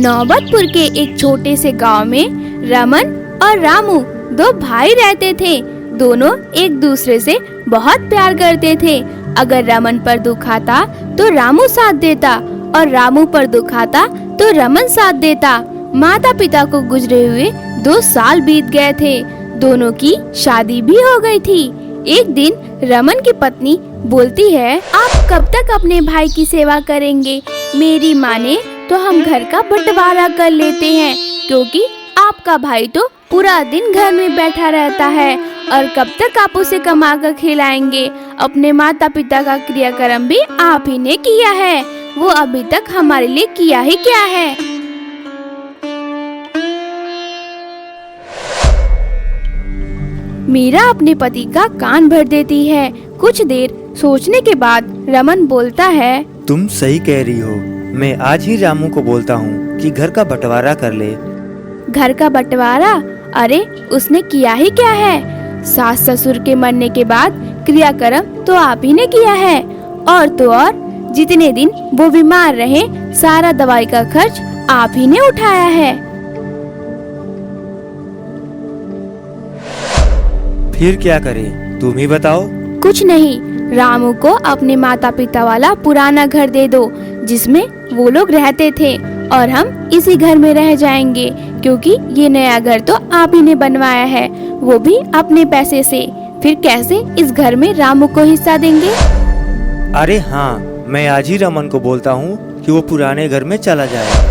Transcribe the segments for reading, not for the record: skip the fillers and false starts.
नौबतपुर के एक छोटे से गांव में रमन और रामू दो भाई रहते थे। दोनों एक दूसरे से बहुत प्यार करते थे। अगर रमन पर दुख आता तो रामू साथ देता और रामू पर दुख आता तो रमन साथ देता। माता पिता को गुजरे हुए 2 साल बीत गए थे। दोनों की शादी भी हो गई थी। एक दिन रमन की पत्नी बोलती है, आप कब तक अपने भाई की सेवा करेंगे? मेरी माने तो हम घर का बंटवारा कर लेते हैं, क्योंकि आपका भाई तो पूरा दिन घर में बैठा रहता है और कब तक आप उसे कमा कर खिलाएंगे? अपने माता पिता का क्रियाक्रम भी आप ही ने किया है, वो अभी तक हमारे लिए किया ही क्या है। मीरा अपने पति का कान भर देती है। कुछ देर सोचने के बाद रमन बोलता है, तुम सही कह रही हो। मैं आज ही रामू को बोलता हूँ कि घर का बंटवारा कर ले। घर का बंटवारा? अरे उसने किया ही क्या है? सास ससुर के मरने के बाद क्रियाक्रम तो आप ही ने किया है। और तो और जितने दिन वो बीमार रहे सारा दवाई का खर्च आप ही ने उठाया है। फिर क्या करें, तुम ही बताओ। कुछ नहीं, रामू को अपने माता पिता वाला पुराना घर दे दो जिसमें वो लोग रहते थे, और हम इसी घर में रह जाएंगे, क्योंकि ये नया घर तो आप ही ने बनवाया है, वो भी अपने पैसे से। फिर कैसे इस घर में रामू को हिस्सा देंगे? अरे हाँ, मैं आज ही रमन को बोलता हूँ कि वो पुराने घर में चला जाए।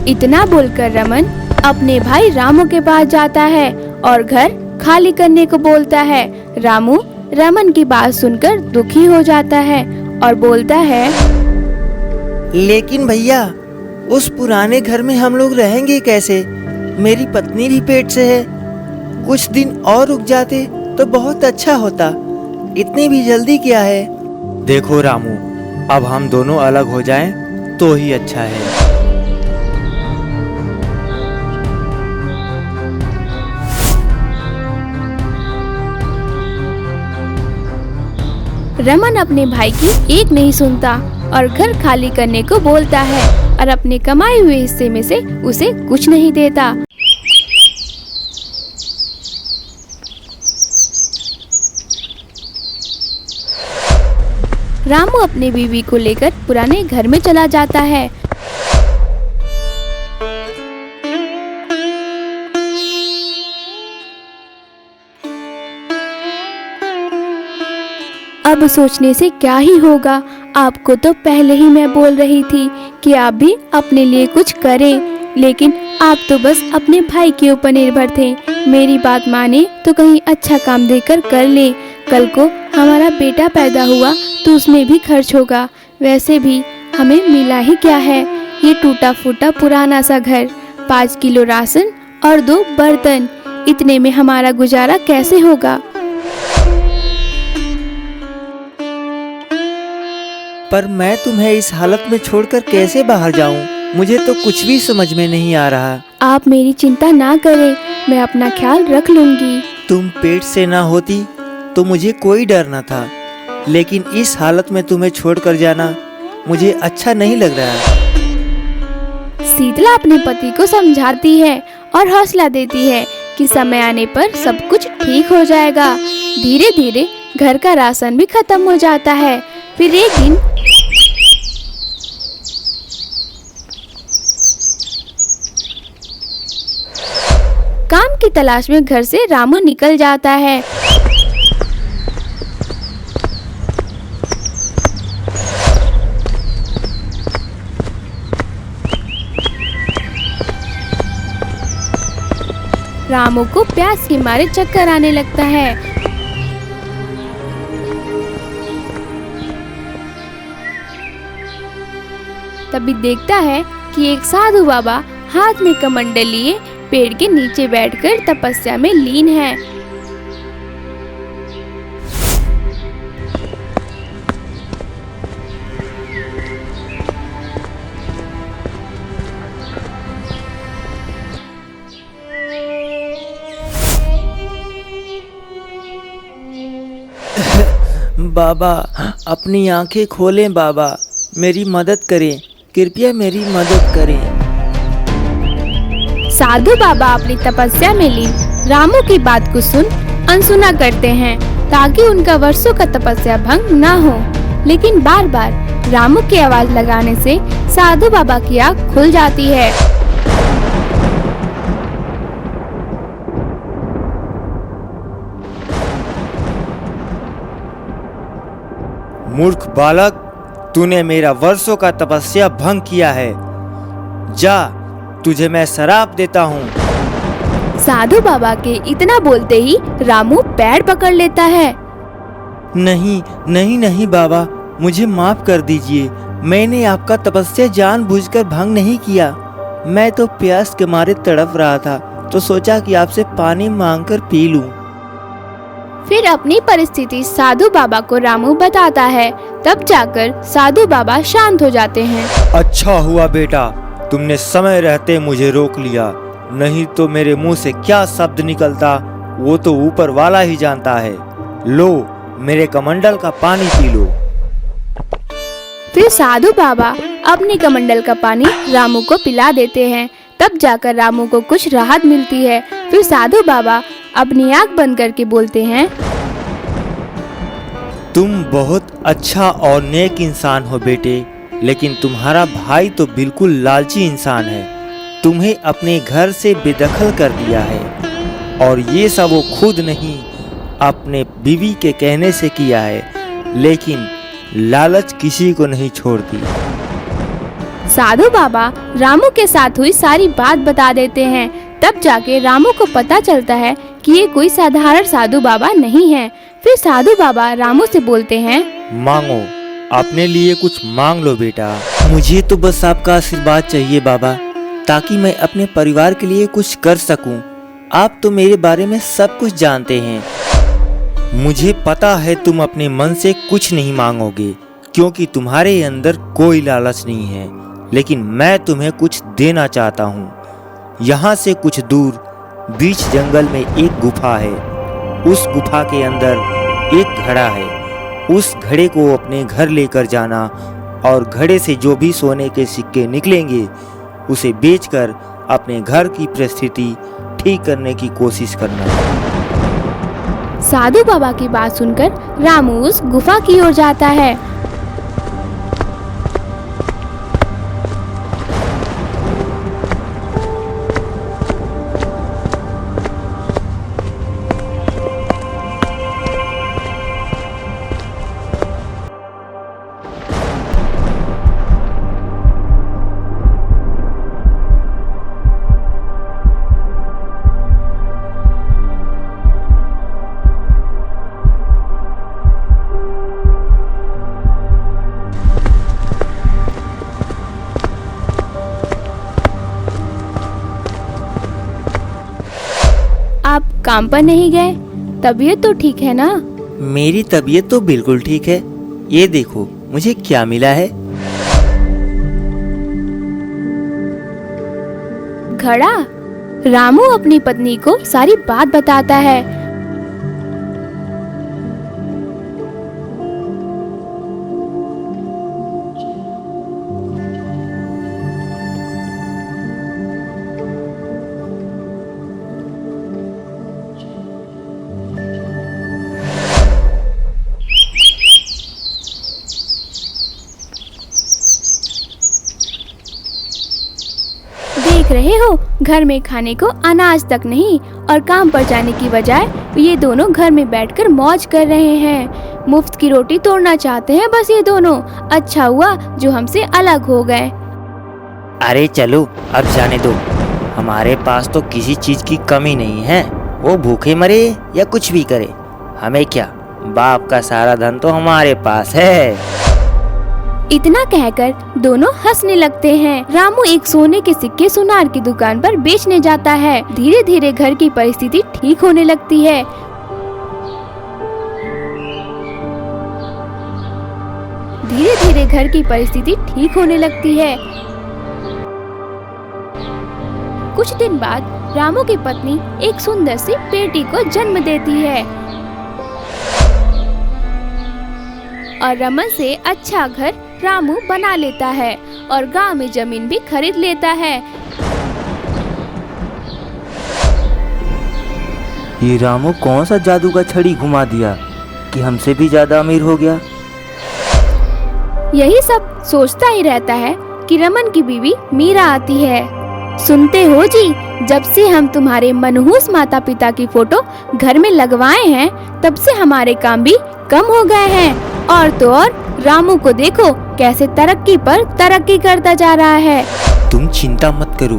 इतना बोलकर रमन अपने भाई रामू के पास जाता है और घर खाली करने को बोलता है। रामू रमन की बात सुनकर दुखी हो जाता है और बोलता है, लेकिन भैया, उस पुराने घर में हम लोग रहेंगे कैसे? मेरी पत्नी भी पेट से है। कुछ दिन और रुक जाते तो बहुत अच्छा होता। इतनी भी जल्दी क्या है? देखो रामू, अब हम दोनों अलग हो जाएं तो ही अच्छा है। रमन अपने भाई की एक नहीं सुनता और घर खाली करने को बोलता है और अपने कमाए हुए हिस्से में से उसे कुछ नहीं देता। रामू अपनी बीवी को लेकर पुराने घर में चला जाता है। अब सोचने से क्या ही होगा? आपको तो पहले ही मैं बोल रही थी कि आप भी अपने लिए कुछ करें, लेकिन आप तो बस अपने भाई के ऊपर निर्भर थे। मेरी बात माने तो कहीं अच्छा काम देकर कर ले। कल को हमारा बेटा पैदा हुआ तो उसमें भी खर्च होगा। वैसे भी हमें मिला ही क्या है? ये टूटा फूटा पुराना सा घर, 5 किलो राशन और 2 बर्तन, इतने में हमारा गुजारा कैसे होगा? पर मैं तुम्हें इस हालत में छोड़कर कैसे बाहर जाऊं? मुझे तो कुछ भी समझ में नहीं आ रहा। आप मेरी चिंता ना करें, मैं अपना ख्याल रख लूंगी। तुम पेट से ना होती तो मुझे कोई डर न था, लेकिन इस हालत में तुम्हें छोड़कर जाना मुझे अच्छा नहीं लग रहा। शीतला अपने पति को समझाती है और हौसला देती है कि समय आने पर सब कुछ ठीक हो जाएगा। धीरे धीरे घर का राशन भी खत्म हो जाता है। फिर एक दिन काम की तलाश में घर से रामू निकल जाता है। रामू को प्यास के मारे चक्कर आने लगता है। तभी देखता है कि एक साधु बाबा हाथ में कमंडल लिए पेड़ के नीचे बैठकर तपस्या में लीन है। बाबा, अपनी आंखें खोलें बाबा, मेरी मदद करें, कृपया मेरी मदद करें। साधु बाबा अपनी तपस्या में लीन रामू की बात को सुन अनसुना करते हैं ताकि उनका वर्षों का तपस्या भंग न हो। लेकिन बार बार रामू की आवाज लगाने से साधु बाबा की आँख खुल जाती है। मूर्ख बालक, तूने मेरा वर्षों का तपस्या भंग किया है। जा, तुझे मैं श्राप देता हूँ। साधु बाबा के इतना बोलते ही रामू पैर पकड़ लेता है। नहीं नहीं नहीं बाबा, मुझे माफ कर दीजिए। मैंने आपका तपस्या जानबूझकर भंग नहीं किया। मैं तो प्यास के मारे तड़प रहा था, तो सोचा कि आपसे पानी मांगकर पी लूं। फिर अपनी परिस्थिति साधु बाबा को रामू बताता है। तब जाकर साधु बाबा शांत हो जाते हैं। अच्छा हुआ बेटा, तुमने समय रहते मुझे रोक लिया, नहीं तो मेरे मुंह से क्या शब्द निकलता वो तो ऊपर वाला ही जानता है। लो, मेरे कमंडल का पानी पी लो। फिर साधु बाबा अपने कमंडल का पानी रामू को पिला देते हैं। तब जाकर रामू को कुछ राहत मिलती है। फिर साधु बाबा अपनी आँख बंद करके बोलते हैं, तुम बहुत अच्छा और नेक इंसान हो बेटे, लेकिन तुम्हारा भाई तो बिल्कुल लालची इंसान है। तुम्हें अपने घर से बेदखल कर दिया है, और ये सब वो खुद नहीं अपने बीवी के कहने से किया है। लेकिन लालच किसी को नहीं छोड़ती। साधु बाबा रामू के साथ हुई सारी बात बता देते हैं। तब जाके रामू को पता चलता है कि ये कोई साधारण साधु बाबा नहीं है। फिर साधु बाबा रामू से बोलते हैं, मांगो, अपने लिए कुछ मांग लो बेटा। मुझे तो बस आपका आशीर्वाद चाहिए बाबा, ताकि मैं अपने परिवार के लिए कुछ कर सकूं। आप तो मेरे बारे में सब कुछ जानते हैं। मुझे पता है तुम अपने मन से कुछ नहीं मांगोगे, क्योंकि तुम्हारे अंदर कोई लालच नहीं है। लेकिन मैं तुम्हें कुछ देना चाहता हूँ। यहाँ से कुछ दूर बीच जंगल में एक गुफा है। उस गुफा के अंदर एक घड़ा है। उस घड़े को अपने घर लेकर जाना, और घड़े से जो भी सोने के सिक्के निकलेंगे उसे बेचकर अपने घर की परिस्थिति ठीक करने की कोशिश करना। साधु बाबा की बात सुनकर रामू उस गुफा की ओर जाता है। आप काम पर नहीं गए? तबीयत तो ठीक है ना? मेरी तबीयत तो बिल्कुल ठीक है। ये देखो मुझे क्या मिला है। घड़ा। रामू अपनी पत्नी को सारी बात बताता है। देख रहे हो, घर में खाने को अनाज तक नहीं, और काम पर जाने की बजाय ये दोनों घर में बैठकर मौज कर रहे हैं। मुफ्त की रोटी तोड़ना चाहते हैं बस ये दोनों। अच्छा हुआ जो हमसे अलग हो गए। अरे चलो अब जाने दो, हमारे पास तो किसी चीज की कमी नहीं है। वो भूखे मरे या कुछ भी करे, हमें क्या, बाप का सारा धन तो हमारे पास है। इतना कहकर दोनों हंसने लगते हैं। रामू एक सोने के सिक्के सुनार की दुकान पर बेचने जाता है। धीरे धीरे घर की परिस्थिति ठीक होने लगती है। धीरे धीरे घर की परिस्थिति ठीक होने लगती है। कुछ दिन बाद रामू की पत्नी एक सुंदर सी बेटी को जन्म देती है और रमन से अच्छा घर रामू बना लेता है और गांव में जमीन भी खरीद लेता है। ये रामू कौन सा जादू का छड़ी घुमा दिया कि हमसे भी ज्यादा अमीर हो गया। यही सब सोचता ही रहता है कि रमन की बीवी मीरा आती है। सुनते हो जी, जब से हम तुम्हारे मनहूस माता पिता की फोटो घर में लगवाए हैं तब से हमारे काम भी कम हो गए हैं। और तो और रामू को देखो कैसे तरक्की पर तरक्की करता जा रहा है। तुम चिंता मत करो,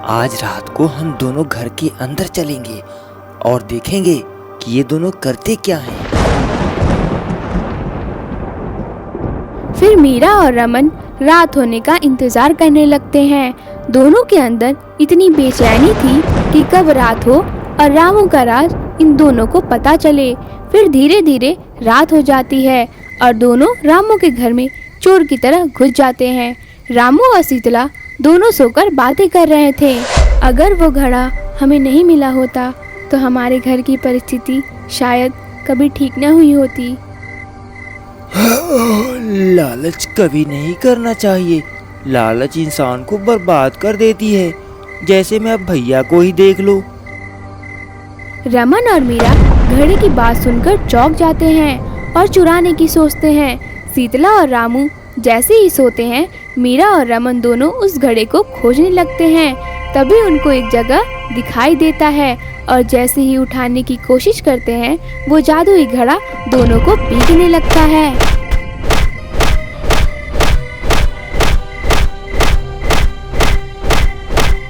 आज रात को हम दोनों घर के अंदर चलेंगे और देखेंगे कि ये दोनों करते क्या हैं। फिर मीरा और रमन रात होने का इंतजार करने लगते हैं। दोनों के अंदर इतनी बेचैनी थी कि कब रात हो और रामू का राज इन दोनों को पता चले। फिर धीरे धीरे रात हो जाती है और दोनों रामू के घर में चोर की तरह घुस जाते हैं। रामू और शीतला दोनों सोकर बातें कर रहे थे। अगर वो घड़ा हमें नहीं मिला होता तो हमारे घर की परिस्थिति शायद कभी ठीक न हुई होती। लालच कभी नहीं करना चाहिए। लालच इंसान को बर्बाद कर देती है। जैसे मैं अब भैया को ही देख लो। रमन और मीरा घड़े की बात सुनकर चौंक जाते हैं और चुराने की सोचते हैं। शीतला और रामू जैसे ही सोते हैं, मीरा और रमन दोनों उस घड़े को खोजने लगते हैं। तभी उनको एक जगह दिखाई देता है और जैसे ही उठाने की कोशिश करते हैं, वो जादुई घड़ा दोनों को पीटने लगता है।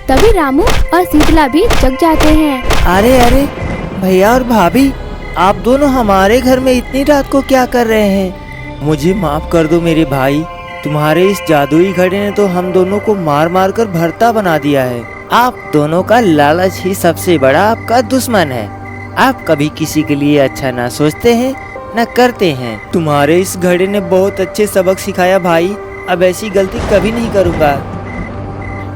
तभी रामू और शीतला भी जग जाते हैं। अरे अरे भैया और भाभी, आप दोनों हमारे घर में इतनी रात को क्या कर रहे हैं? मुझे माफ कर दो मेरे भाई, तुम्हारे इस जादुई घड़े ने तो हम दोनों को मार मार कर भरता बना दिया है। आप दोनों का लालच ही सबसे बड़ा आपका दुश्मन है। आप कभी किसी के लिए अच्छा ना सोचते हैं न करते हैं। तुम्हारे इस घड़े ने बहुत अच्छे सबक सिखाया भाई। अब ऐसी गलती कभी नहीं करूँगा।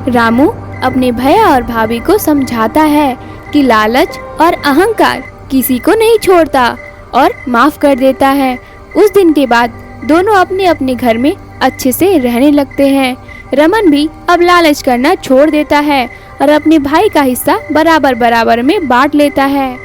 रामू अपने भैया और भाभी को समझाता है कि लालच और अहंकार किसी को नहीं छोड़ता और माफ कर देता है। उस दिन के बाद दोनों अपने अपने घर में अच्छे से रहने लगते हैं। रमन भी अब लालच करना छोड़ देता है और अपने भाई का हिस्सा बराबर बराबर में बांट लेता है।